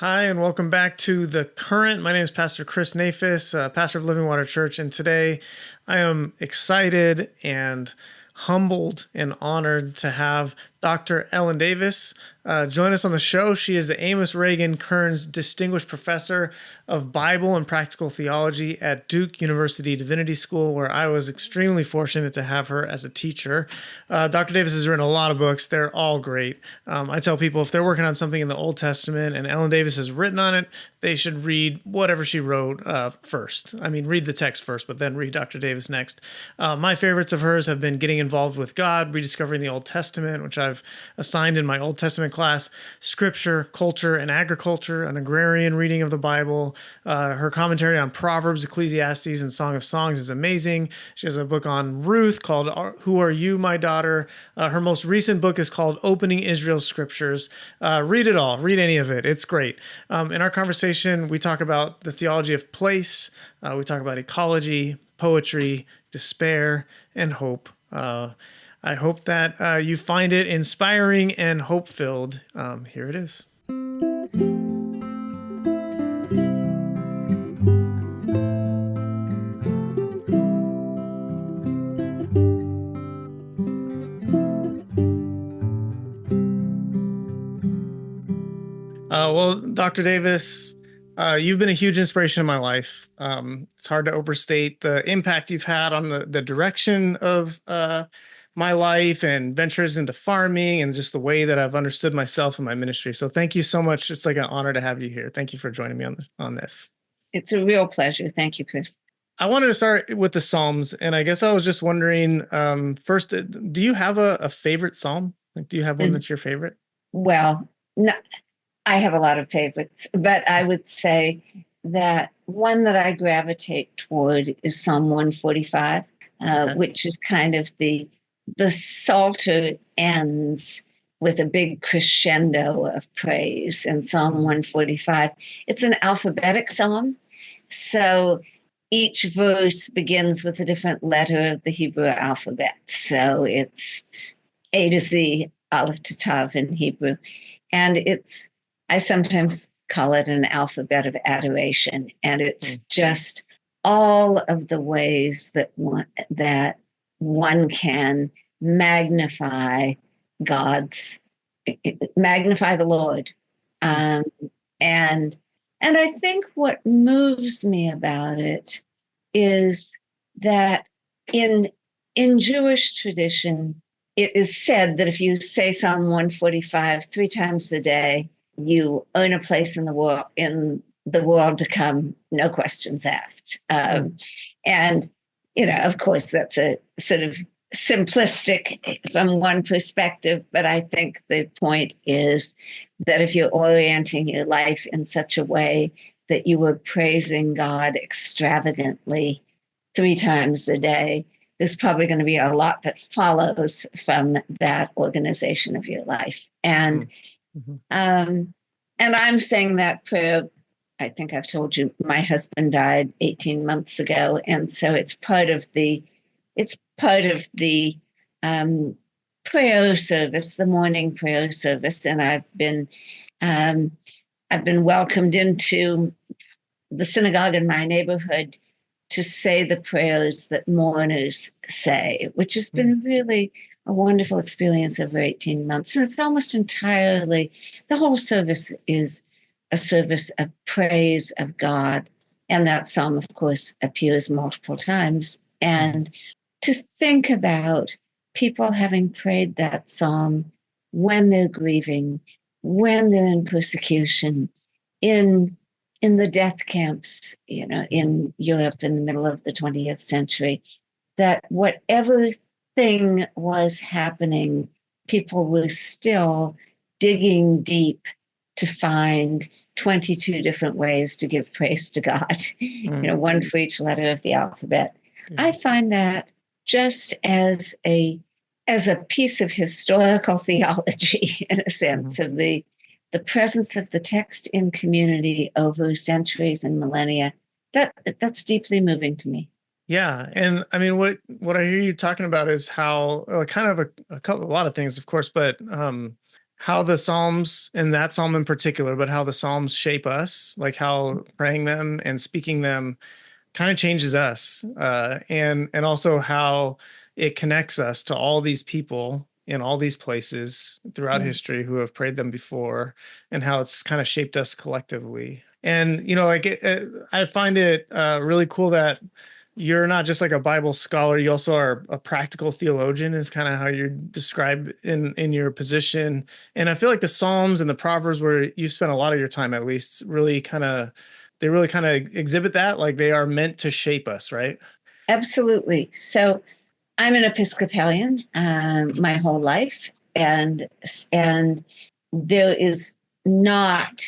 Hi, and welcome back to The Current. My name is Pastor Chris Nafis, pastor of Living Water Church, and today I am excited and humbled and honored to have Dr. Ellen Davis join us on the show. She is the Amos Reagan Kearns Distinguished Professor of Bible and Practical Theology at Duke University Divinity School, where I was extremely fortunate to have her as a teacher. Dr. Davis has written a lot of books. They're all great. I tell people if they're working on something in the Old Testament and Ellen Davis has written on it, they should read whatever she wrote first. I mean, read the text first, but then read Dr. Davis next. My favorites of hers have been Getting Involved with God, Rediscovering the Old Testament, which I've assigned in my Old Testament class, Scripture, Culture, and Agriculture, an agrarian reading of the Bible. Her commentary on Proverbs, Ecclesiastes, and Song of Songs is amazing. She has a book on Ruth called Who Are You, My Daughter? Her most recent book is called Opening Israel's Scriptures. Read it all. Read any of it. It's great. In our conversation, we talk about the theology of place. We talk about ecology, poetry, despair, and hope. I hope that you find it inspiring and hope-filled. Here it is. Well, Dr. Davis, you've been a huge inspiration in my life. It's hard to overstate the impact you've had on the direction of my life and ventures into farming and just the way that I've understood myself and my ministry. So thank you so much. It's like an honor to have you here. Thank you for joining me on this. It's a real pleasure. Thank you, Chris. I wanted to start with the Psalms, and I guess I was just wondering, first, do you have a favorite Psalm? Like, do you have one that's your favorite? Well, no, I have a lot of favorites, but I would say that one that I gravitate toward is Psalm 145, Okay. which is kind of the Psalter ends with a big crescendo of praise in Psalm 145. It's an alphabetic psalm, so each verse begins with a different letter of the Hebrew alphabet. So it's A to Z, Aleph to Tav in Hebrew. And I sometimes call it an alphabet of adoration. And it's just all of the ways that one can magnify the Lord. And I think what moves me about it is that in Jewish tradition, it is said that if you say Psalm 145 three times a day, you earn a place in the world to come, no questions asked. And, of course, that's a sort of simplistic from one perspective, but I think the point is that if you're orienting your life in such a way that you are praising God extravagantly three times a day, there's probably going to be a lot that follows from that organization of your life. And I'm saying that prayer. I think I've told you my husband died 18 months ago, and so it's part of the prayer service, the morning prayer service, and I've been welcomed into the synagogue in my neighborhood to say the prayers that mourners say, which has been really a wonderful experience over 18 months. And it's almost entirely, the whole service is a service of praise of God. And that psalm, of course, appears multiple times. And to think about people having prayed that psalm when they're grieving, when they're in persecution, in the death camps, in Europe in the middle of the 20th century, that whatever thing was happening, people were still digging deep to find 22 different ways to give praise to God, one for each letter of the alphabet. I find that just as a piece of historical theology, in a sense, of the presence of the text in community over centuries and millennia, that's deeply moving to me. Yeah, and I mean, what I hear you talking about is how kind of a lot of things, of course, but how the Psalms, and that Psalm in particular, but how the Psalms shape us, like how praying them and speaking them kind of changes us, and also how it connects us to all these people in all these places throughout Mm. history who have prayed them before, and how it's kind of shaped us collectively. And like I find it really cool that you're not just like a Bible scholar, you also are a practical theologian, is kind of how you're described in your position. And I feel like the Psalms and the Proverbs, where you spend a lot of your time at least, really kind of they really kind of exhibit that, like they are meant to shape us, right? Absolutely. So I'm an Episcopalian my whole life, and there is not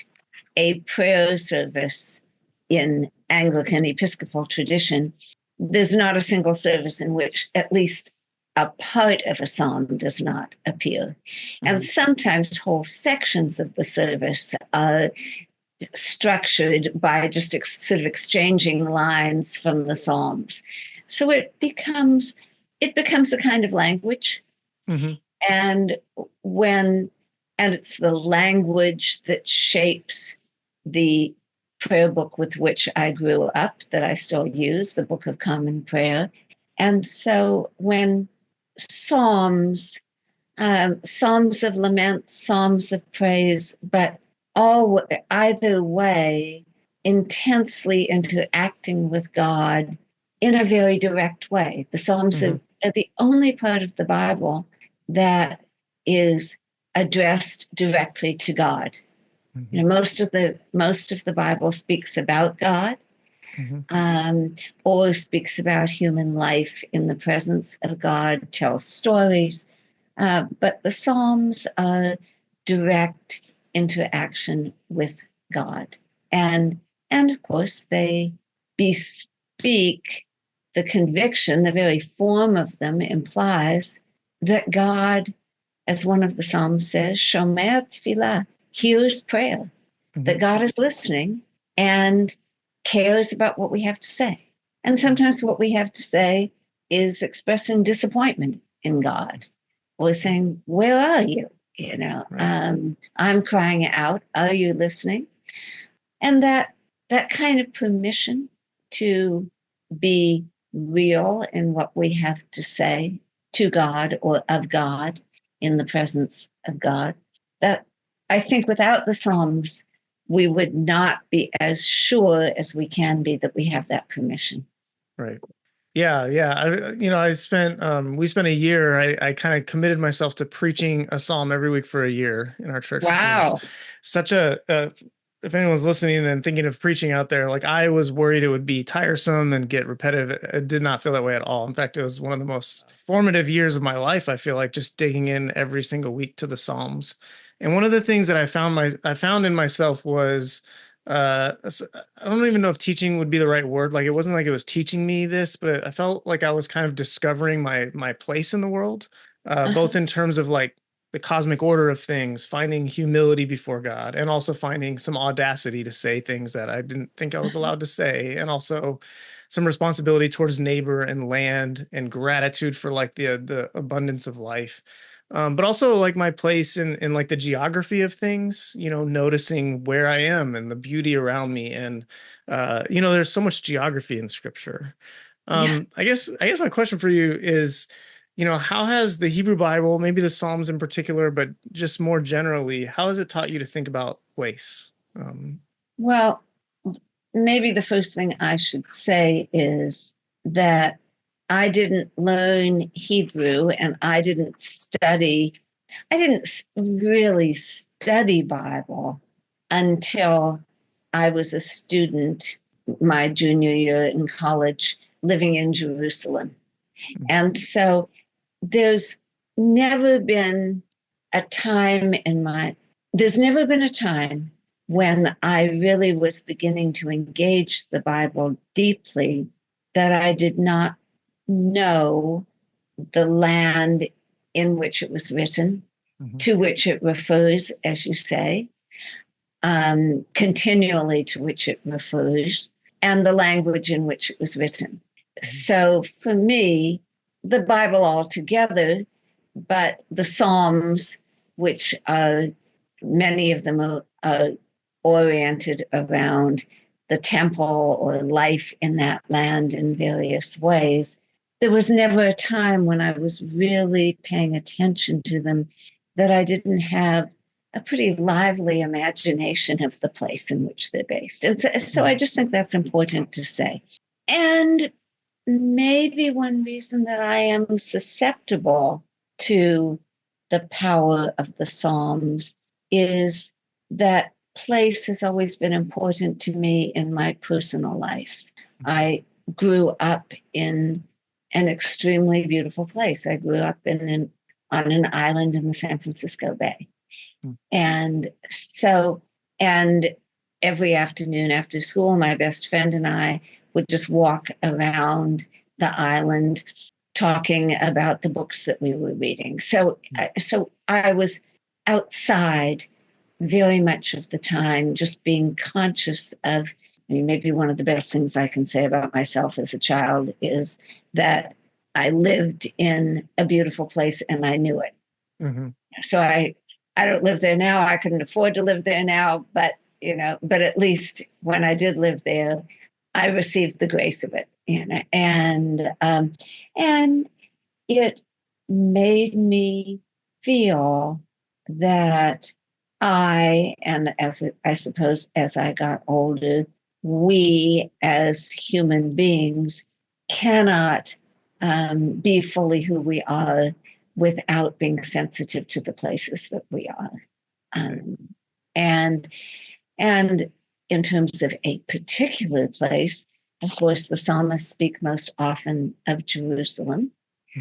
a prayer service in Anglican Episcopal tradition. There's not a single service in which at least a part of a psalm does not appear. And Mhm. sometimes whole sections of the service are structured by just sort of exchanging lines from the psalms. So it becomes a kind of language, Mhm. and when and it's the language that shapes the prayer book with which I grew up, that I still use, the Book of Common Prayer. And so when psalms, psalms of lament, psalms of praise, but all either way, intensely interacting with God in a very direct way. The Psalms Mhm. are the only part of the Bible that is addressed directly to God. You Mhm. know, most of the Bible speaks about God, Mhm. um, or speaks about human life in the presence of God, tells stories. But the Psalms are direct interaction with God. And, and of course, they bespeak the conviction, the very form of them implies that God, as one of the Psalms says, Shomer Tefillah, hears prayer, that Mhm. God is listening and cares about what we have to say. And sometimes what we have to say is expressing disappointment in God, or saying, "Where are you? Right. I'm crying out. Are you listening?" And that kind of permission to be real in what we have to say to God or of God in the presence of God. That I think without the Psalms, we would not be as sure as we can be that we have that permission. Right. Yeah, yeah. I spent we spent a year. I kind of committed myself to preaching a psalm every week for a year in our church, which was Wow. such a if anyone's listening and thinking of preaching out there, like I was worried it would be tiresome and get repetitive. It did not feel that way at all. In fact, it was one of the most formative years of my life. I feel like just digging in every single week to the Psalms. And one of the things that I found in myself was I don't even know if teaching would be the right word. Like it wasn't like it was teaching me this, but I felt like I was kind of discovering my place in the world, Uh-huh. both in terms of like the cosmic order of things, finding humility before God, and also finding some audacity to say things that I didn't think I was Uh-huh. allowed to say, and also some responsibility towards neighbor and land and gratitude for like the abundance of life. But also like my place in like the geography of things, noticing where I am and the beauty around me. And there's so much geography in scripture. Yeah. I guess my question for you is, how has the Hebrew Bible, maybe the Psalms in particular, but just more generally, how has it taught you to think about place? Well, maybe the first thing I should say is that I didn't learn Hebrew and I didn't really study Bible until I was a student my junior year in college living in Jerusalem. And so there's never been a time in my, there's never been a time when I really was beginning to engage the Bible deeply that I did not know the land in which it was written, Mhm. to which it refers, as you say, continually to which it refers, and the language in which it was written. Mhm. So for me, the Bible altogether, but the Psalms which are many of them are oriented around the temple or life in that land in various ways. There was never a time when I was really paying attention to them that I didn't have a pretty lively imagination of the place in which they're based. And so I just think that's important to say. And maybe one reason that I am susceptible to the power of the Psalms is that place has always been important to me in my personal life. I grew up in an extremely beautiful place. I grew up on an island in the San Francisco Bay. And so, and every afternoon after school, my best friend and I would just walk around the island talking about the books that we were reading. So I was outside very much of the time, just being conscious of, I mean, maybe one of the best things I can say about myself as a child is that I lived in a beautiful place and I knew it. Mm-hmm. So I don't live there now. I couldn't afford to live there now, but but at least when I did live there, I received the grace of it, and it made me feel that I suppose as I got older, we as human beings cannot be fully who we are without being sensitive to the places that we are. And in terms of a particular place, of course, the psalmists speak most often of Jerusalem,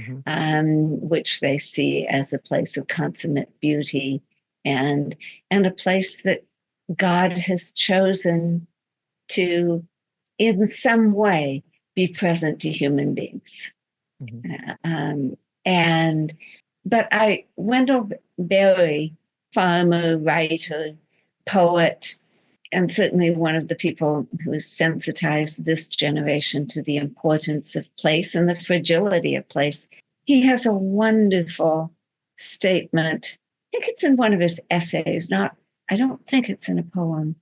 which they see as a place of consummate beauty and a place that God has chosen to, in some way, be present to human beings. Wendell Berry, farmer, writer, poet, and certainly one of the people who has sensitized this generation to the importance of place and the fragility of place. He has a wonderful statement. I think it's in one of his essays, I don't think it's in a poem,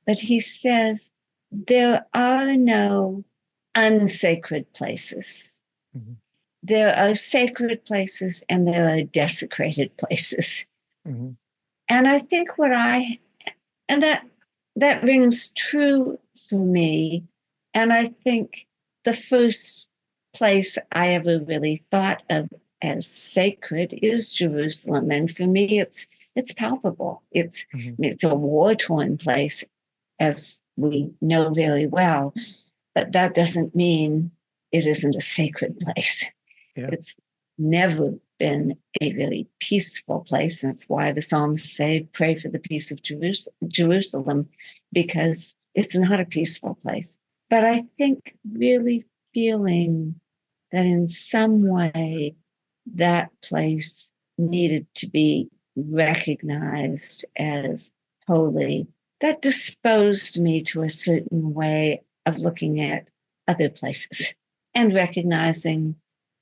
but he says, there are no unsacred places. Mm-hmm. There are sacred places and there are desecrated places. Mm-hmm. And I think that rings true for me. And I think the first place I ever really thought of as sacred is Jerusalem. And for me, it's palpable. It's a war-torn place, as we know very well. But that doesn't mean it isn't a sacred place. Yeah. It's never been a very peaceful place. That's why the Psalms say, pray for the peace of Jerusalem, because it's not a peaceful place. But I think really feeling that in some way that place needed to be recognized as holy, that disposed me to a certain way of looking at other places and recognizing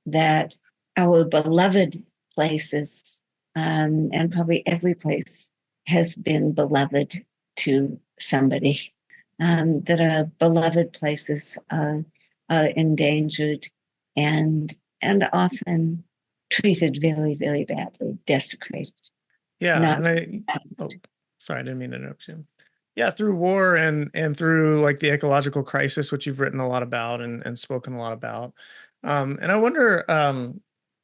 that our beloved places, and probably every place has been beloved to somebody, that our beloved places are endangered and often treated very, very badly, desecrated. Yeah, sorry, I didn't mean to interrupt you. Yeah, through war and through like the ecological crisis, which you've written a lot about and spoken a lot about. And I wonder,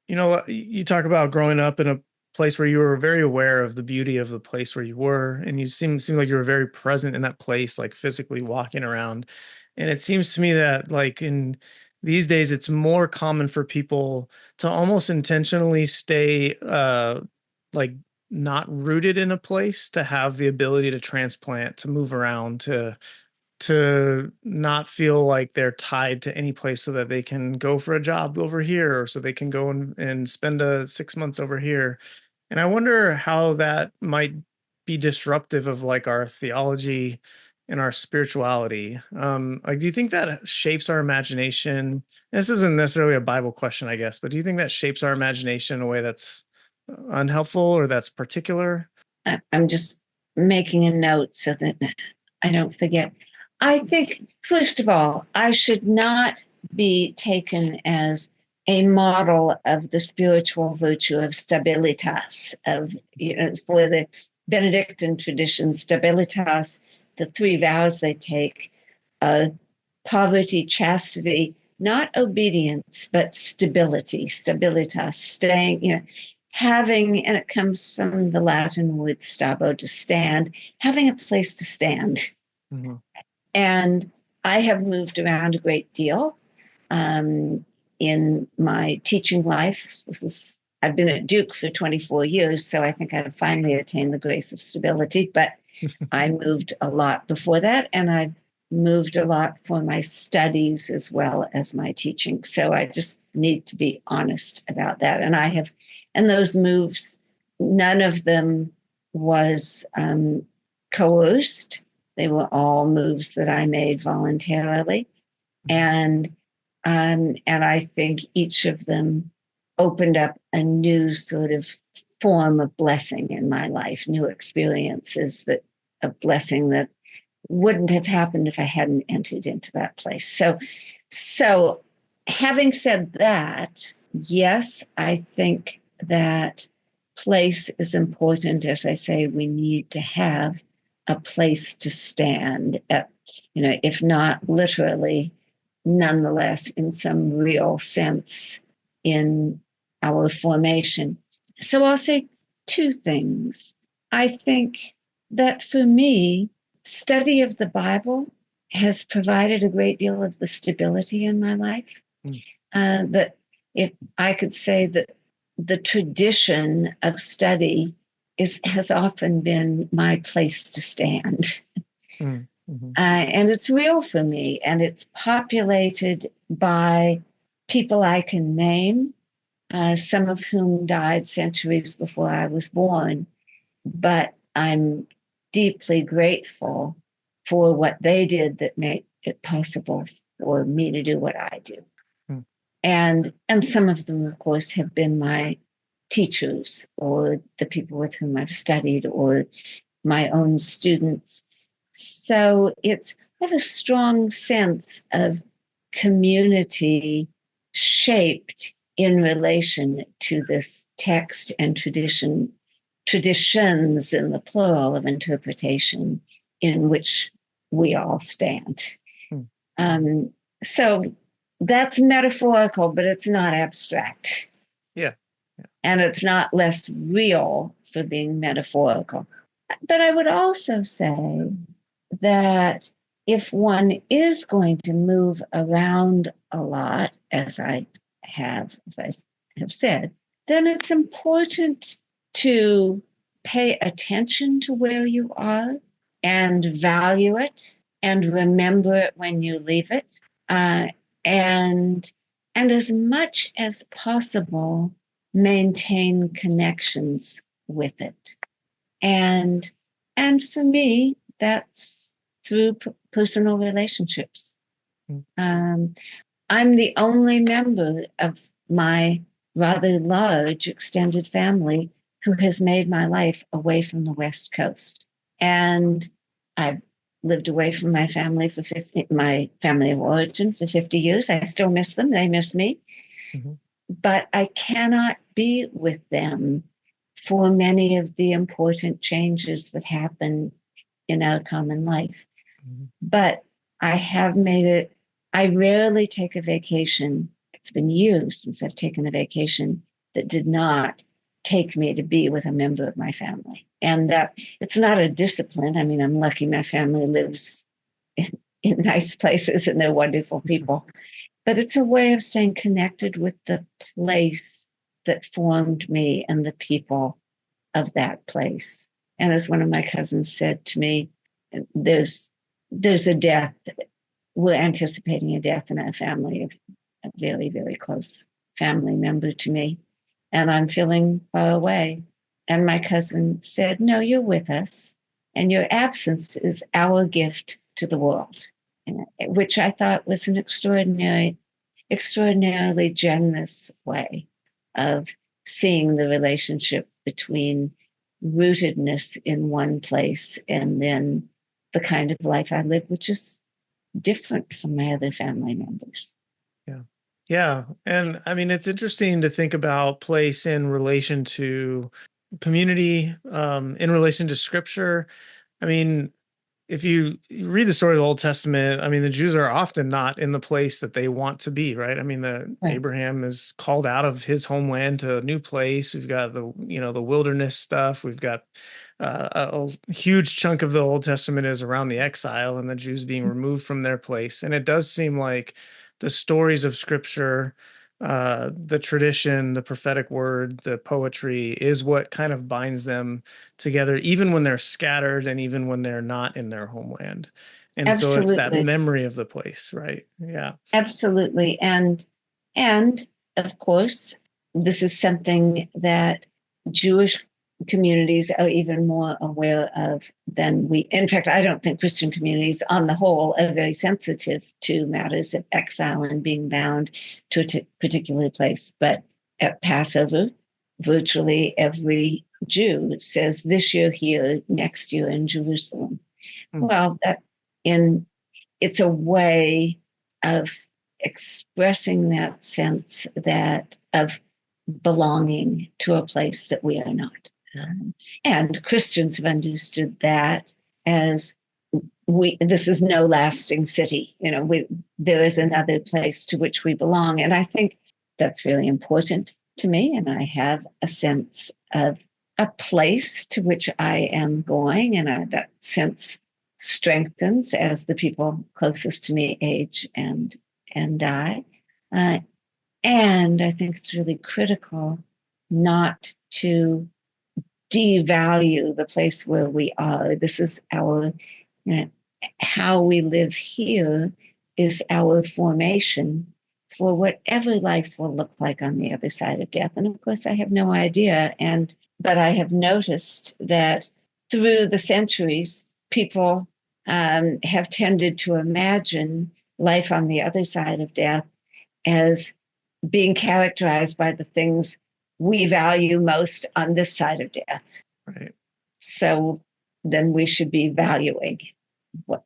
you talk about growing up in a place where you were very aware of the beauty of the place where you were, and you seem like you were very present in that place, like physically walking around. And it seems to me that like in these days, it's more common for people to almost intentionally stay like not rooted in a place, to have the ability to transplant, to move around, to not feel like they're tied to any place, so that they can go for a job over here, or so they can go and spend 6 months over here. And I wonder how that might be disruptive of like our theology and our spirituality. Like, do you think that shapes our imagination? This isn't necessarily a Bible question, I guess, but do you think that shapes our imagination in a way that's unhelpful or that's particular? I'm just making a note so that I don't forget. I think, first of all, I should not be taken as a model of the spiritual virtue of stabilitas, of, for the Benedictine tradition, stabilitas, the three vows they take, poverty, chastity, not obedience, but stability, stabilitas, staying, having, and it comes from the Latin word stabo, to stand, having a place to stand. Mm-hmm. And I have moved around a great deal in my teaching life. I've been at Duke for 24 years, so I think I've finally attained the grace of stability, but I moved a lot before that, and I've moved a lot for my studies as well as my teaching. So I just need to be honest about that. And those moves, none of them was coerced. They were all moves that I made voluntarily. And I think each of them opened up a new sort of form of blessing in my life, new experiences of blessing that wouldn't have happened if I hadn't entered into that place. So having said that, yes, I think that place is important. As I say, we need to have a place to stand at, if not literally, nonetheless, in some real sense in our formation. So I'll say two things. I think that for me, study of the Bible has provided a great deal of the stability in my life. That if I could say that the tradition of study has often been my place to stand. Mm-hmm. And it's real for me, and it's populated by people I can name, some of whom died centuries before I was born. But I'm deeply grateful for what they did that made it possible for me to do what I do. Mm. And some of them, of course, have been my teachers or the people with whom I've studied or my own students. So I have a strong sense of community shaped in relation to this text and traditions in the plural of interpretation in which we all stand. So that's metaphorical, but it's not abstract. Yeah. And it's not less real for being metaphorical. But I would also say that if one is going to move around a lot, as I have said, then it's important to pay attention to where you are and value it and remember it when you leave it. And as much as possible, maintain connections with it. And for me, that's through personal relationships. I'm the only member of my rather large extended family who has made my life away from the West Coast. And I've lived away from my family my family of origin for 50 years. I still miss them. They miss me. Mm-hmm. But I cannot be with them for many of the important changes that happen in our common life. Mm-hmm. But I have made it, I rarely take a vacation. It's been years since I've taken a vacation that did not take me to be with a member of my family. And it's not a discipline. I mean, I'm lucky my family lives in nice places and they're wonderful people. But it's a way of staying connected with the place that formed me and the people of that place. And as one of my cousins said to me, there's a death. We're anticipating a death in our family of a very, very close family member to me. And I'm feeling far away. And my cousin said, no, you're with us. And your absence is our gift to the world, which I thought was an extraordinarily generous way of seeing the relationship between rootedness in one place and then the kind of life I live, which is different from my other family members. Yeah. Yeah. And I mean, it's interesting to think about place in relation to community, in relation to scripture. I mean, if you read the story of the Old Testament, I mean, the Jews are often not in the place that they want to be, right? I mean, the Right. Abraham is called out of his homeland to a new place. We've got the wilderness stuff. We've got a huge chunk of the Old Testament is around the exile and the Jews being removed from their place. And it does seem like the stories of Scripture, the tradition, the prophetic word, the poetry is what kind of binds them together, even when they're scattered and even when they're not in their homeland. And so it's that Absolutely. memory of the place, right? Yeah. Absolutely. And of course, this is something that Jewish communities are even more aware of than we. In fact, I don't think Christian communities on the whole are very sensitive to matters of exile and being bound to a particular place. But at Passover, virtually every Jew says this year here, next year in Jerusalem. Mm. Well, that in it's a way of expressing that sense that of belonging to a place that we are not. Yeah. And Christians have understood that as this is no lasting city. There is another place to which we belong. And I think that's very important to me. And I have a sense of a place to which I am going. And that sense strengthens as the people closest to me age and die. Uh, and I think it's really critical not to devalue the place where we are. This is our, you know, how we live here is our formation for whatever life will look like on the other side of death. And of course, I have no idea. But I have noticed that through the centuries, people have tended to imagine life on the other side of death as being characterized by the things we value most on this side of death. Right. So then we should be valuing what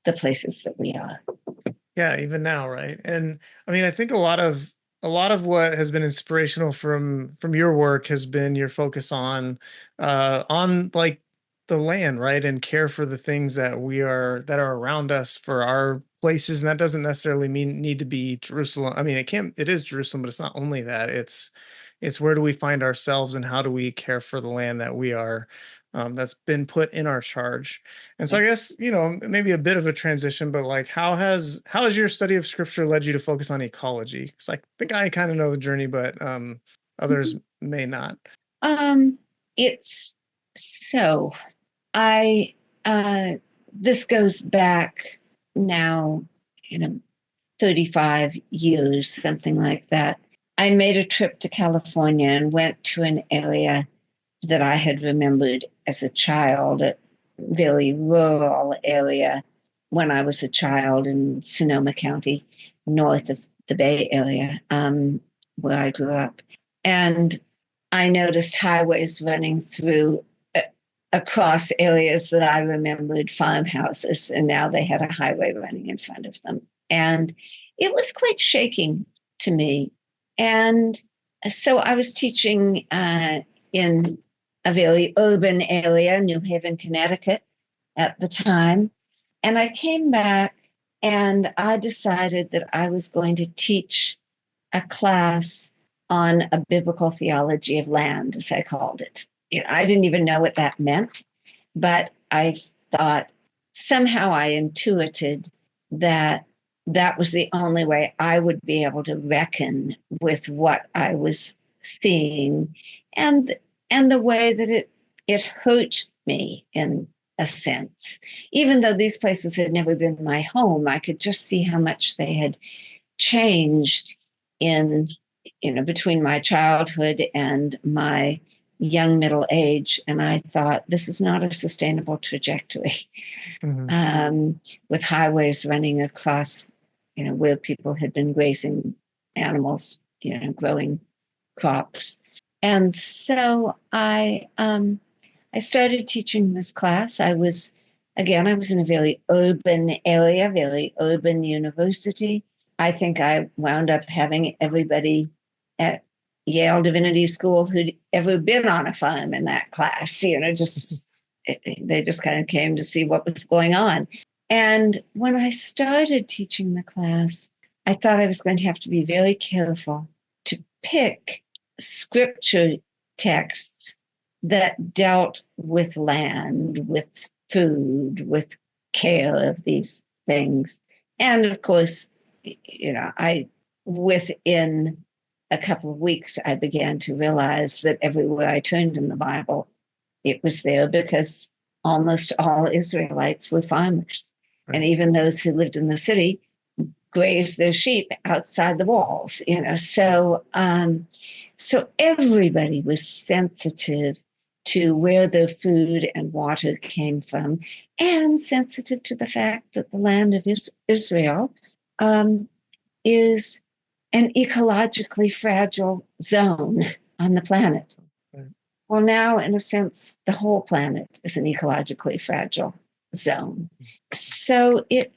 the places that we are. Yeah, even now, right? And I mean, I think a lot of what has been inspirational from your work has been your focus on like the land, right? And care for the things that are around us for our places. And that doesn't necessarily mean need to be Jerusalem. I mean, it is Jerusalem, but it's not only that. It's where do we find ourselves and how do we care for the land that we are that's been put in our charge. And so Yeah. I guess, maybe a bit of a transition, but like how has your study of scripture led you to focus on ecology? Because I think I kind of know the journey, but others may not. Um, it's so I this goes back now, 35 years, something like that. I made a trip to California and went to an area that I had remembered as a child, a very rural area when I was a child in Sonoma County, north of the Bay Area, where I grew up. And I noticed highways running through across areas that I remembered farmhouses, and now they had a highway running in front of them. And it was quite shaking to me. And so I was teaching in a very urban area, New Haven, Connecticut, at the time. And I came back and I decided that I was going to teach a class on a biblical theology of land, as I called it. I didn't even know what that meant, but I thought somehow I intuited that that was the only way I would be able to reckon with what I was seeing and and the way that it hurt me in a sense. Even though these places had never been my home, I could just see how much they had changed in between my childhood and my young middle age. And I thought, this is not a sustainable trajectory. Hmm. With highways running across, where people had been grazing animals, growing crops. And so I started teaching this class. I was in a very urban area, very urban university. I think I wound up having everybody at Yale Divinity School who'd ever been on a farm in that class, just they just kind of came to see what was going on. And when I started teaching the class, I thought I was going to have to be very careful to pick scripture texts that dealt with land, with food, with care of these things. And of course, I within a couple of weeks, I began to realize that everywhere I turned in the Bible, it was there because almost all Israelites were farmers. Right. And even those who lived in the city grazed their sheep outside the walls, So everybody was sensitive to where their food and water came from, and sensitive to the fact that the land of Israel is an ecologically fragile zone on the planet. Right. Well, now, in a sense, the whole planet is an ecologically fragile zone. So it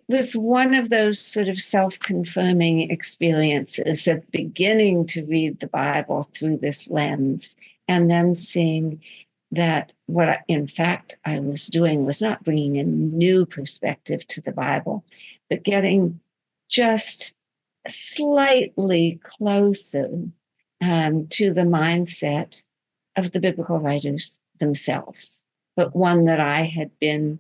was one of those sort of self-confirming experiences of beginning to read the Bible through this lens and then seeing that in fact I was doing was not bringing a new perspective to the Bible, but getting just slightly closer to the mindset of the biblical writers themselves, but one that I had been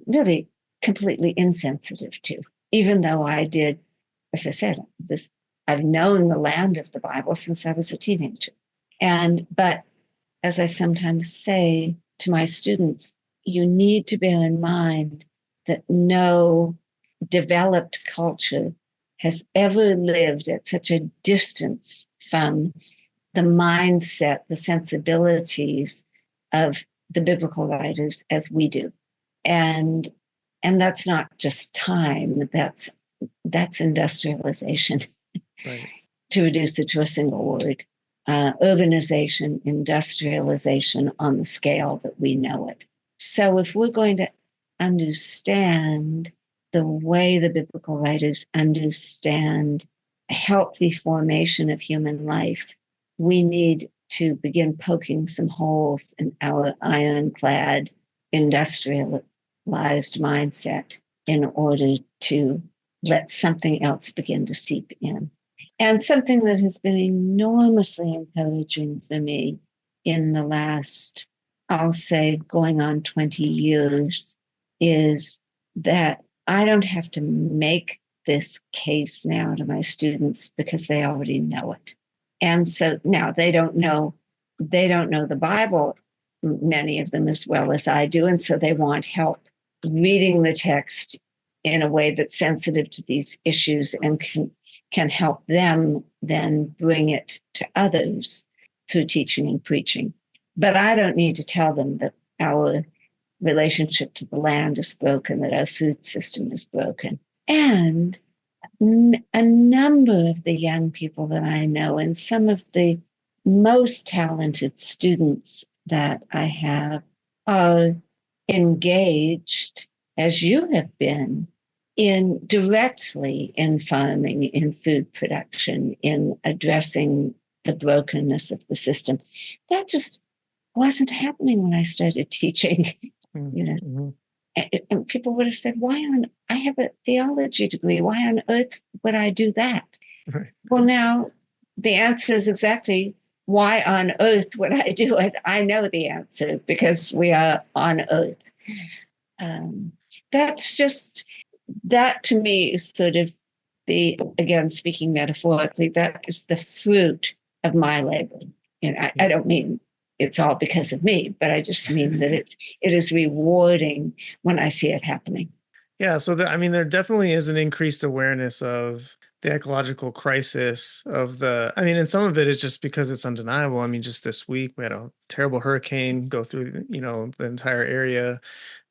really completely insensitive to, even though I did, as I said, I've known the land of the Bible since I was a teenager. But as I sometimes say to my students, you need to bear in mind that no developed culture has ever lived at such a distance from the mindset, the sensibilities of the biblical writers as we do. And that's not just time, that's industrialization. Right. To reduce it to a single word. Urbanization, industrialization on the scale that we know it. So if we're going to understand the way the biblical writers understand a healthy formation of human life, we need to begin poking some holes in our ironclad industrialized mindset in order to let something else begin to seep in. And something that has been enormously encouraging for me in the last, I'll say, going on 20 years, is that I don't have to make this case now to my students because they already know it. And so now they don't know the Bible, many of them, as well as I do. And so they want help reading the text in a way that's sensitive to these issues and can help them then bring it to others through teaching and preaching. But I don't need to tell them that our relationship to the land is broken, that our food system is broken. And a number of the young people that I know and some of the most talented students that I have are engaged, as you have been, directly in farming, in food production, in addressing the brokenness of the system. That just wasn't happening when I started teaching. Mm-hmm. And people would have said, I have a theology degree. Why on earth would I do that? Right. Well, now the answer is exactly why on earth would I do it? I know the answer because we are on earth. That to me is sort of again, speaking metaphorically, that is the fruit of my labor. I don't mean it's all because of me, but I just mean that it is rewarding when I see it happening. Yeah. So there definitely is an increased awareness of the ecological crisis and some of it is just because it's undeniable. Just this week we had a terrible hurricane go through, the entire area,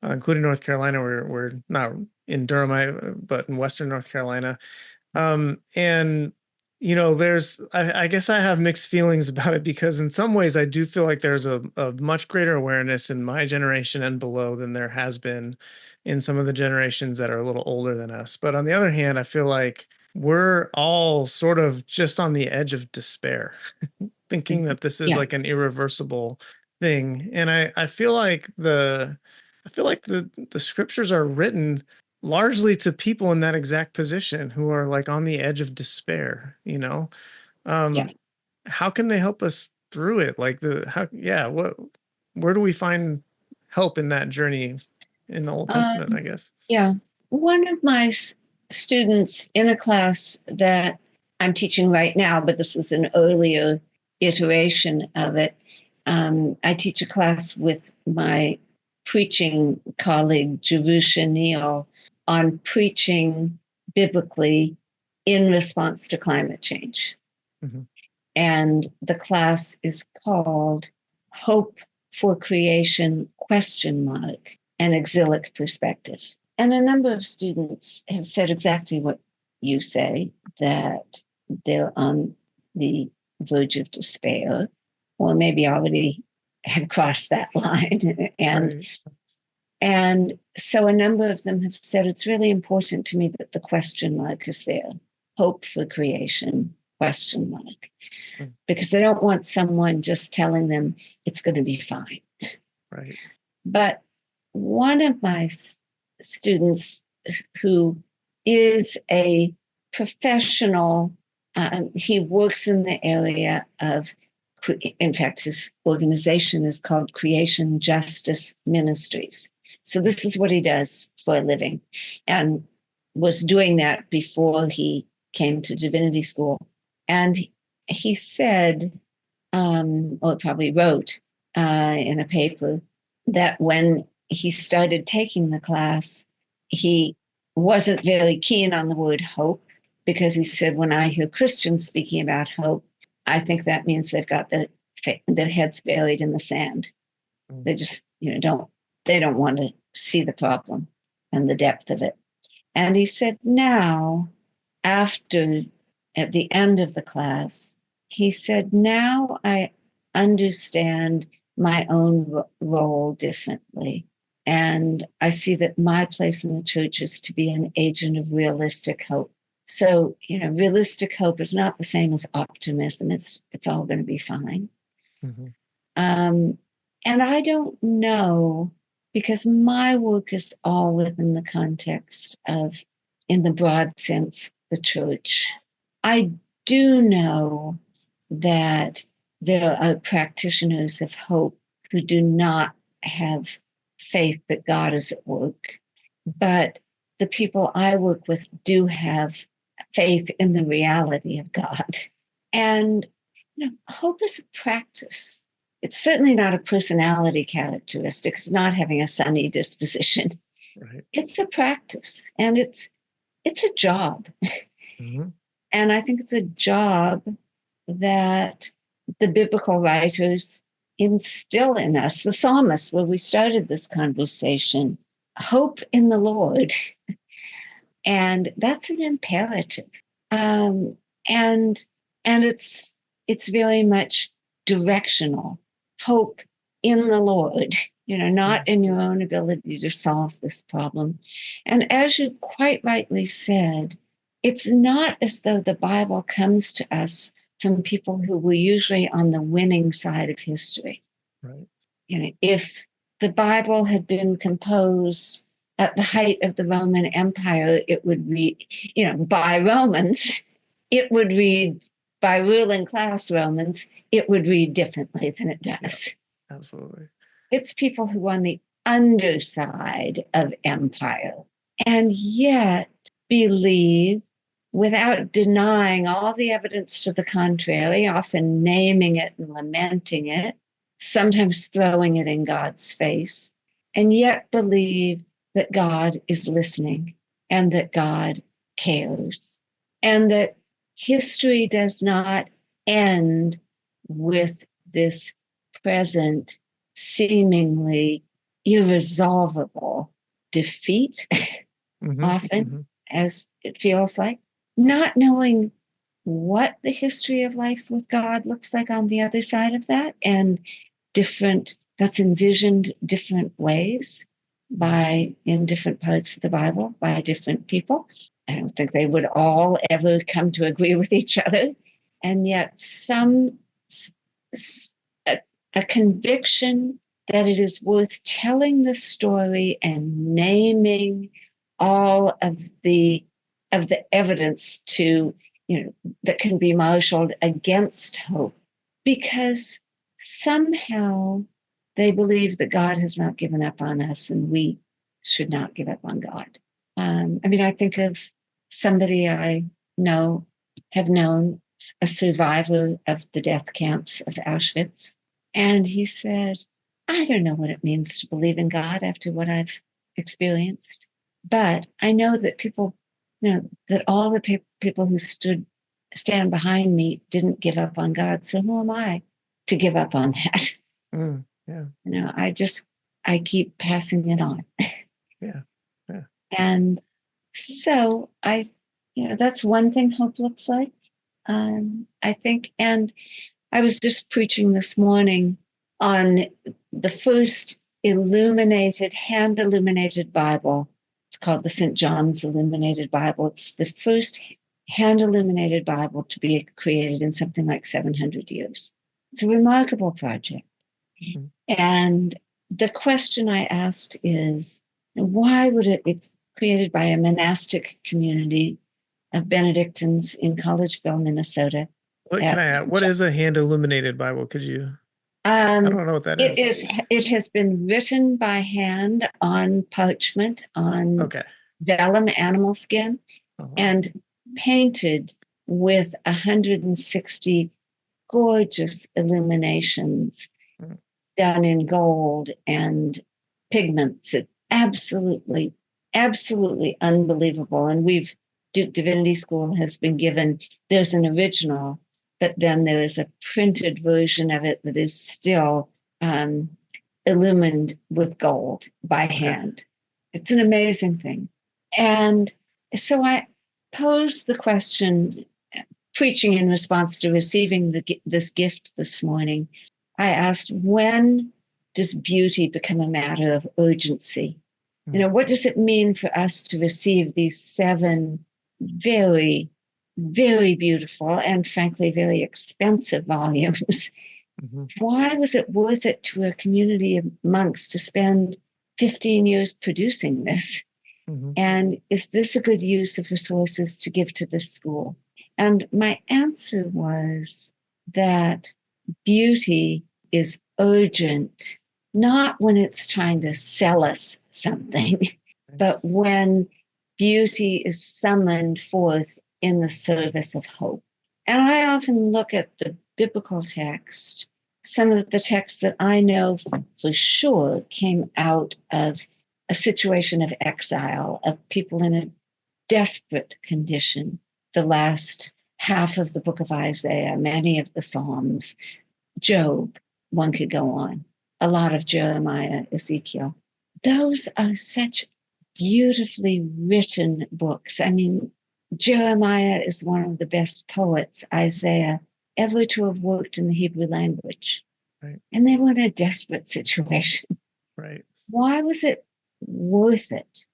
including North Carolina. We're not in Durham, but in Western North Carolina. And I guess I have mixed feelings about it because in some ways I do feel like there's a much greater awareness in my generation and below than there has been in some of the generations that are a little older than us. But on the other hand, I feel like we're all sort of just on the edge of despair, thinking Mhm. that this is Yeah, like an irreversible thing. And I feel like the scriptures are written largely to people in that exact position who are like on the edge of despair, yeah. um how can they help us through it? Like the how yeah what where do we find help in that journey in the Old Testament, Um, I guess? yeah. One of my students in a class that I'm teaching right now, but this was an earlier iteration of it. I teach a class with my preaching colleague, Jerusha Neal, on preaching biblically in response to climate change. Hmm. And the class is called Hope for Creation question mark, an exilic perspective. And a number of students have said exactly what you say, that they're on the verge of despair, or maybe already have crossed that line. and Right. and so a number of them have said it's really important to me that the question mark is there. Hope for creation, question mark, Mm. because they don't want someone just telling them it's going to be fine. Right. But one of my students who is a professional, he works in the area of, in fact, his organization is called Creation Justice Ministries. So this is what he does for a living, and was doing that before he came to Divinity School. And he said, or probably wrote in a paper, that when he started taking the class, he wasn't very keen on the word hope, because he said, when I hear Christians speaking about hope, I think that means they've got their heads buried in the sand. Mm. They just, they don't want to see the problem and the depth of it. And he said, now, after, at the end of the class, he said, now I understand my own role differently. And I see that my place in the church is to be an agent of realistic hope. So, realistic hope is not the same as optimism. It's all going to be fine. Hmm. Um, and I don't know, because my work is all within the context of, in the broad sense, the church. I do know that there are practitioners of hope who do not have faith that God is at work, but the people I work with do have faith in the reality of God. And hope is a practice. It's certainly not a personality characteristic. It's not having a sunny disposition. Right. It's a practice, and it's a job. Hmm. And I think it's a job that the biblical writers instill in us. The psalmist, where we started this conversation, hope in the Lord. And that's an imperative. Um, and and it's very much directional. Hope in the Lord, not in your own ability to solve this problem. And as you quite rightly said, it's not as though the Bible comes to us from people who were usually on the winning side of history. Right. If the Bible had been composed at the height of the Roman Empire, it would read, by Romans, it would read, by ruling class Romans, it would read differently than it Yeah. does. Absolutely. It's people who are on the underside of empire and yet believe, without denying all the evidence to the contrary, often naming it and lamenting it, sometimes throwing it in God's face, and yet believe that God is listening and that God cares, and that history does not end with this present, seemingly irresolvable defeat, Hmm. often, Hmm. as it feels like, not knowing what the history of life with God looks like on the other side of that, and that's envisioned different ways in different parts of the Bible by different people. I don't think they would all ever come to agree with each other. And yet a, a conviction that it is worth telling the story and naming all of the evidence that can be marshaled against hope, because somehow they believe that God has not given up on us and we should not give up on God. I think of somebody I have known, a survivor of the death camps of Auschwitz. And he said, I don't know what it means to believe in God after what I've experienced, but I know that that all the people who stand behind me didn't give up on God. So who am I to give up on that? Yeah. I keep passing it on. Yeah. And so that's one thing hope looks like. I think, and I was just preaching this morning on the first hand illuminated Bible. It's called the St. John's Illuminated Bible. It's the first hand illuminated Bible to be created in something like 700 years. It's a remarkable project. Mm-hmm. And the question I asked is, why would it's created by a monastic community of Benedictines in Collegeville, Minnesota. What is a hand illuminated Bible? Could you? I don't know what that is. It has been written by hand on parchment, on vellum animal skin, and painted with 160 gorgeous illuminations done in gold and pigments. It's absolutely, absolutely unbelievable. And Duke Divinity School has been given, there's an original, but then there is a printed version of it that is still illumined with gold by hand. It's an amazing thing. And so I posed the question, preaching in response to receiving this gift this morning. I asked, when does beauty become a matter of urgency? What does it mean for us to receive these 7 very, very beautiful and frankly, very expensive volumes? Mm-hmm. Why was it worth it to a community of monks to spend 15 years producing this? Mm-hmm. And is this a good use of resources to give to this school? And my answer was that beauty is urgent, not when it's trying to sell us something, but when beauty is summoned forth in the service of hope. And I often look at the biblical text, some of the texts that I know for sure came out of a situation of exile, of people in a desperate condition. The last half of the book of Isaiah, many of the Psalms, Job, one could go on, a lot of Jeremiah, Ezekiel. Those are such beautifully written books. Jeremiah is one of the best poets, Isaiah, ever to have worked in the Hebrew language. Right. And they were in a desperate situation. Right. Why was it worth it,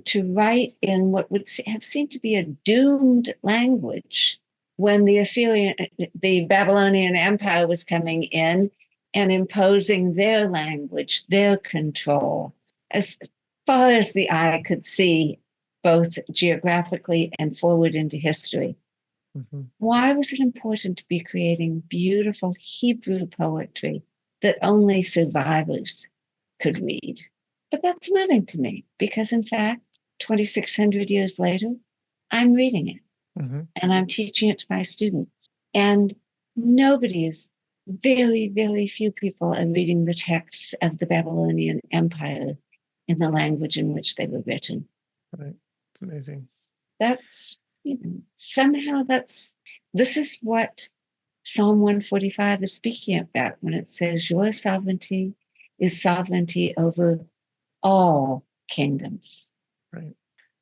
to write in what would have seemed to be a doomed language when the Babylonian Empire was coming in and imposing their language, their control, as far as the eye could see, both geographically and forward into history? Mm-hmm. Why was it important to be creating beautiful Hebrew poetry that only survivors could read? But that's nothing to me, because in fact, 2,600 years later, I'm reading it. Mm-hmm. And I'm teaching it to my students. And very, very few people are reading the texts of the Babylonian Empire in the language in which they were written. Right. It's amazing. This is what Psalm 145 is speaking about when it says, your sovereignty is sovereignty over all kingdoms. Right. It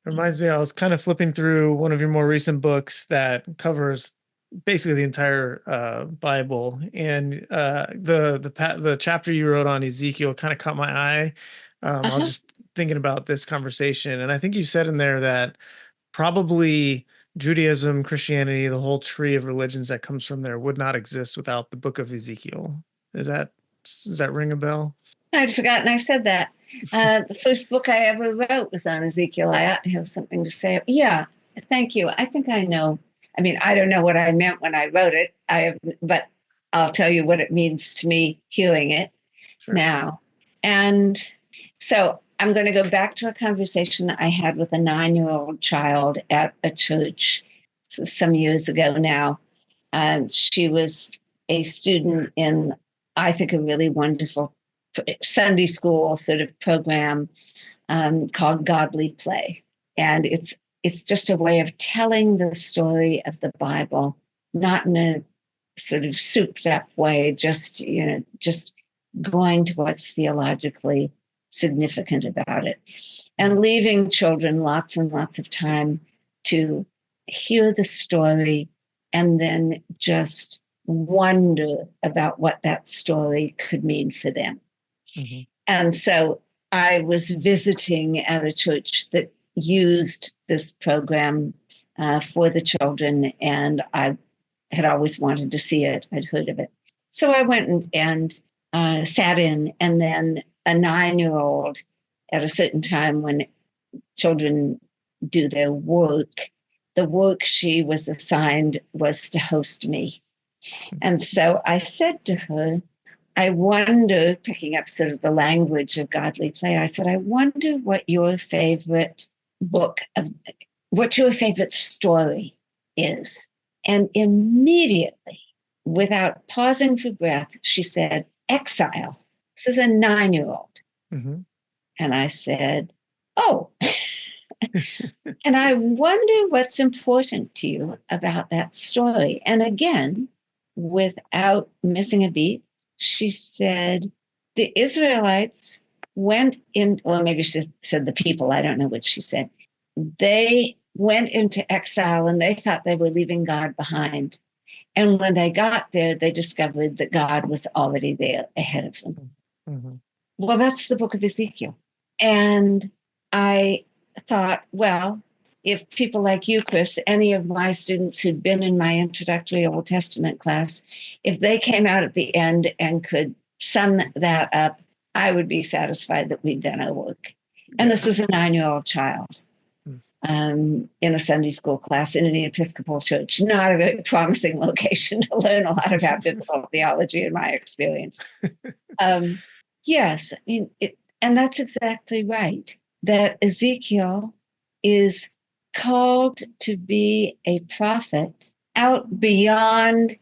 reminds me, I was kind of flipping through one of your more recent books that covers basically the entire Bible, and the chapter you wrote on Ezekiel kind of caught my eye. I was Uh-huh. just thinking about this conversation, and I think you said in there that probably Judaism, Christianity, the whole tree of religions that comes from there would not exist without the book of Ezekiel. Is that does that ring a bell? I'd forgotten I said that. The first book I ever wrote was on Ezekiel. I ought to have something to say. Yeah, thank you. I think I know. I mean, I don't know what I meant when I wrote it. But I'll tell you what it means to me hearing it Sure. now. And so I'm going to go back to a conversation I had with a 9-year-old child at a church some years ago now. And she was a student in, I think, a really wonderful Sunday school sort of program called Godly Play. And it's just a way of telling the story of the Bible, not in a sort of souped up way, just going to what's theologically significant about it, and leaving children lots and lots of time to hear the story and then just wonder about what that story could mean for them. Mm-hmm. And so I was visiting at a church that used this program for the children, and I had always wanted to see it. I'd heard of it. So I went and sat in, and then a 9-year-old at a certain time when children do their work, the work she was assigned was to host me. And so I said to her, I wonder, picking up sort of the language of Godly Play, I said, I wonder what your favorite what your favorite story is. And immediately, without pausing for breath, she said, Exile. This is a 9-year-old. Mm-hmm. And I said, oh. And I wonder what's important to you about that story. And again, without missing a beat, she said, the Israelites went in, or maybe she said the people, I don't know what she said. They went into exile and they thought they were leaving God behind. And when they got there, they discovered that God was already there ahead of them. Mm-hmm. Well, that's the book of Ezekiel. And I thought, well, if people like you, Chris, any of my students who'd been in my introductory Old Testament class, if they came out at the end and could sum that up, I would be satisfied that we'd done our work. And this was a 9-year-old child in a Sunday school class in an Episcopal church, not a very promising location to learn a lot about biblical theology in my experience. Yes, I mean, and that's exactly right, that Ezekiel is called to be a prophet out beyond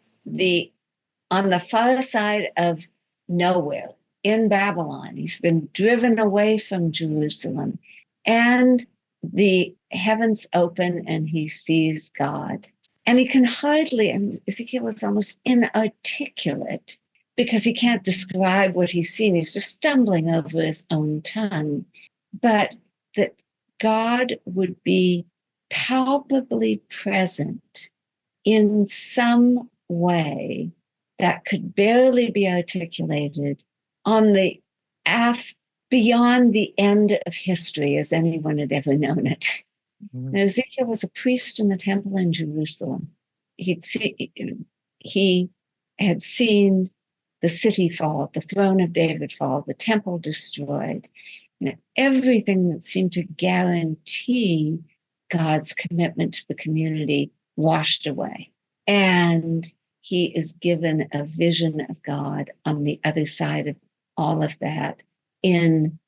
on the far side of nowhere in Babylon. He's been driven away from Jerusalem, and the heavens open and he sees God. And he can hardly, I mean, Ezekiel is almost inarticulate because he can't describe what he's seen. He's just stumbling over his own tongue. But that God would be palpably present in some way that could barely be articulated on the beyond the end of history as anyone had ever known it. Mm-hmm. Now, Ezekiel was a priest in the temple in Jerusalem. He had seen the city fall, the throne of David fall, the temple destroyed, everything that seemed to guarantee God's commitment to the community washed away. And he is given a vision of God on the other side of all of that, in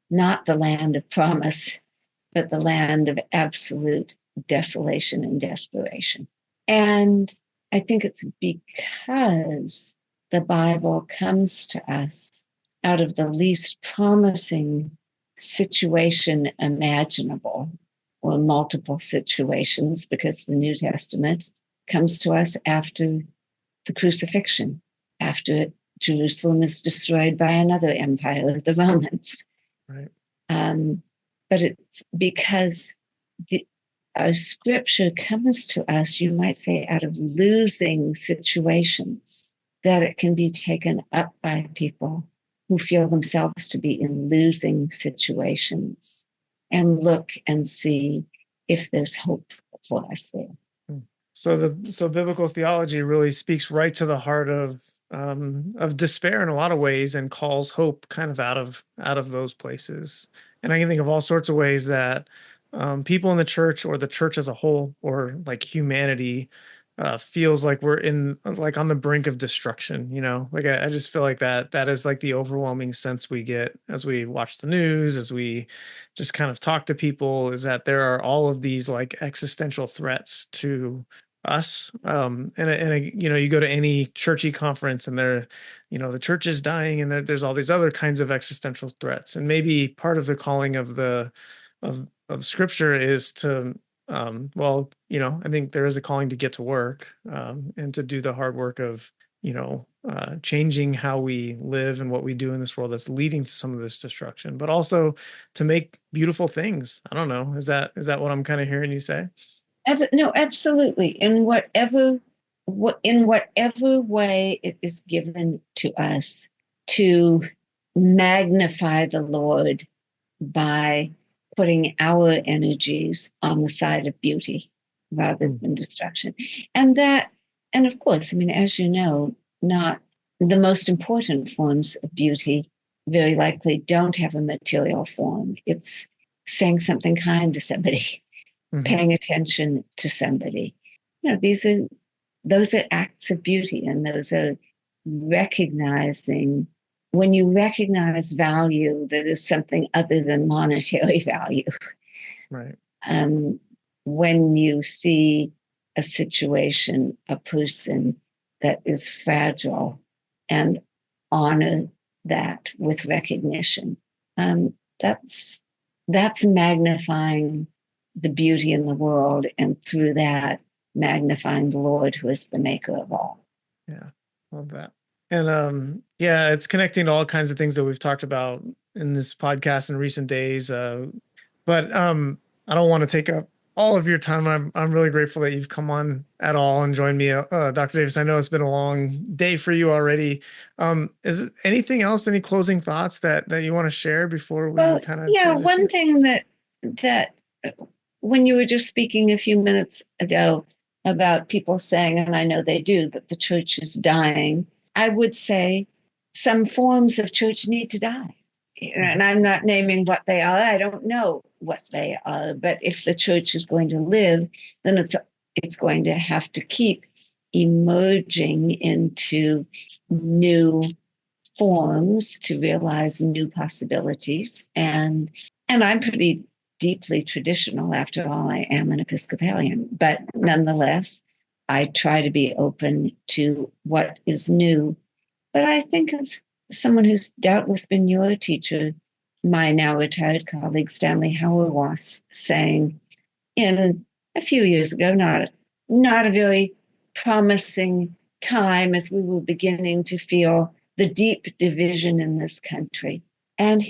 not the land of promise, but the land of absolute desolation and desperation. And I think it's because the Bible comes to us out of the least promising situation imaginable, or multiple situations, because the New Testament comes to us after the crucifixion, after Jerusalem is destroyed by another empire, the Romans. Right. But it's because our scripture comes to us, you might say, out of losing situations, that it can be taken up by people who feel themselves to be in losing situations and look and see if there's hope for us there. So biblical theology really speaks right to the heart of despair in a lot of ways and calls hope kind of out of those places. And I can think of all sorts of ways that people in the church or the church as a whole or like humanity feels like we're in like on the brink of destruction. Like I just feel like that is like the overwhelming sense we get as we watch the news, as we just kind of talk to people, is that there are all of these like existential threats to us. You go to any churchy conference and the church is dying, and there's all these other kinds of existential threats. And maybe part of the calling of of scripture is to, I think there is a calling to get to work, and to do the hard work of, changing how we live and what we do in this world that's leading to some of this destruction, but also to make beautiful things. I don't know. Is that what I'm kind of hearing you say? No, absolutely. In whatever way it is given to us to magnify the Lord by putting our energies on the side of beauty rather than destruction. And of course, I mean, as you know, not the most important forms of beauty very likely don't have a material form. It's saying something kind to somebody, Mhm. paying attention to somebody. Those are acts of beauty, and those are recognizing when you recognize value that is something other than monetary value. Right. um, when you see a situation, a person that is fragile, and honor that with recognition. Um, that's that's magnifying the beauty in the world, and through that, magnifying the Lord, who is the maker of all. Yeah, love that. And yeah, it's connecting to all kinds of things that we've talked about in this podcast in recent days. But I don't want to take up all of your time. I'm really grateful that you've come on at all and joined me, Dr. Davis. I know it's been a long day for you already. Is it anything else? Any closing thoughts that you want to share before we Well, kind of yeah, one transition? thing that when you were just speaking a few minutes ago about people saying, and I know they do, that the church is dying, I would say some forms of church need to die. Mhm. And I'm not naming what they are. I don't know what they are. But if the church is going to live, then it's going to have to keep emerging into new forms to realize new possibilities. And I'm pretty deeply traditional. After all, I am an Episcopalian, but nonetheless, I try to be open to what is new. But I think of someone who's doubtless been your teacher, my now retired colleague Stanley Hauerwas, saying in a few years ago, not a very promising time, as we were beginning to feel the deep division in this country. And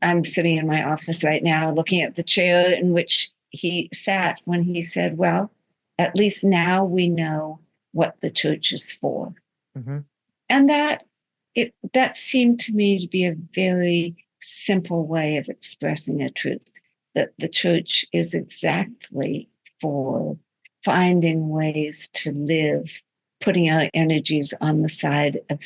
I'm sitting in my office right now looking at the chair in which he sat when he said, well, at least now we know what the church is for. Mhm. And that seemed to me to be a very simple way of expressing a truth, that the church is exactly for finding ways to live, putting our energies on the side of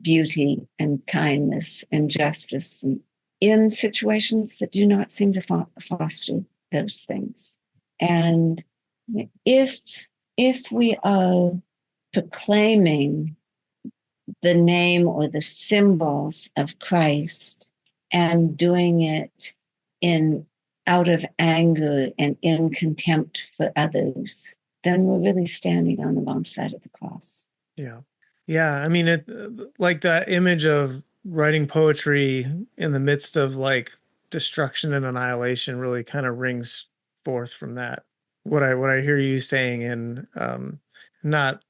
beauty and kindness and justice, and in situations that do not seem to foster those things. And if if we are proclaiming the name or the symbols of Christ and doing it in out of anger and in contempt for others, then we're really standing on the wrong side of the cross. Yeah. Yeah. I mean, like that image of writing poetry in the midst of like destruction and annihilation really kind of rings forth from that. What I hear you saying, and not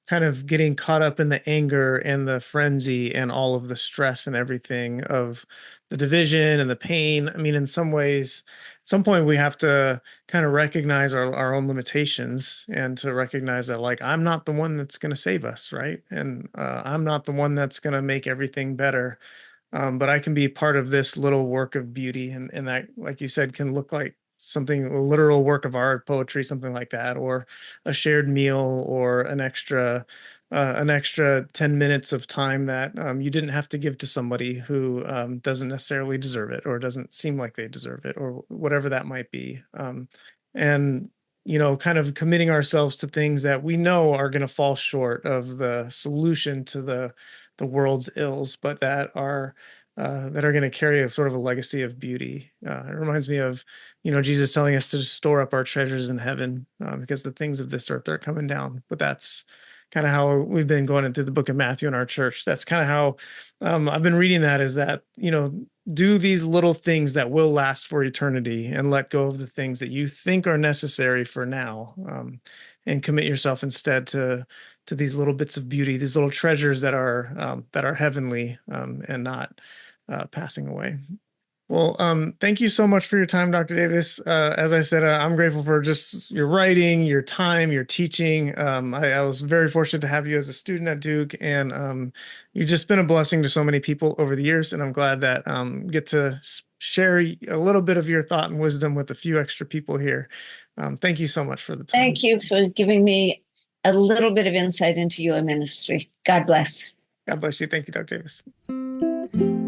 kind of getting caught up in the anger and the frenzy and all of the stress and everything of the division and the pain. I mean, in some ways, at some point we have to kind of recognize our own limitations and to recognize that, like, I'm not the one that's going to save us, right? And I'm not the one that's going to make everything better, but I can be part of this little work of beauty, and that, like you said, can look like something, a literal work of art, poetry, something like that, or a shared meal, or an extra 10 minutes of time that you didn't have to give to somebody who doesn't necessarily deserve it, or doesn't seem like they deserve it, or whatever that might be. And kind of committing ourselves to things that we know are going to fall short of the solution to the world's ills, but that are going to carry a sort of a legacy of beauty. It reminds me of, Jesus telling us to store up our treasures in heaven, because the things of this earth are coming down. But that's kind of how we've been going through the book of Matthew in our church. That's kind of how I've been reading that, is that, do these little things that will last for eternity, and let go of the things that you think are necessary for now, and commit yourself instead to these little bits of beauty, these little treasures that are heavenly, and not passing away. Well, thank you so much for your time, Dr. Davis. As I said, I'm grateful for just your writing, your time, your teaching. I was very fortunate to have you as a student at Duke, and you've just been a blessing to so many people over the years. And I'm glad that get to share a little bit of your thought and wisdom with a few extra people here. Thank you so much for the time. Thank you for giving me a little bit of insight into your ministry. God bless. God bless you. Thank you, Dr. Davis.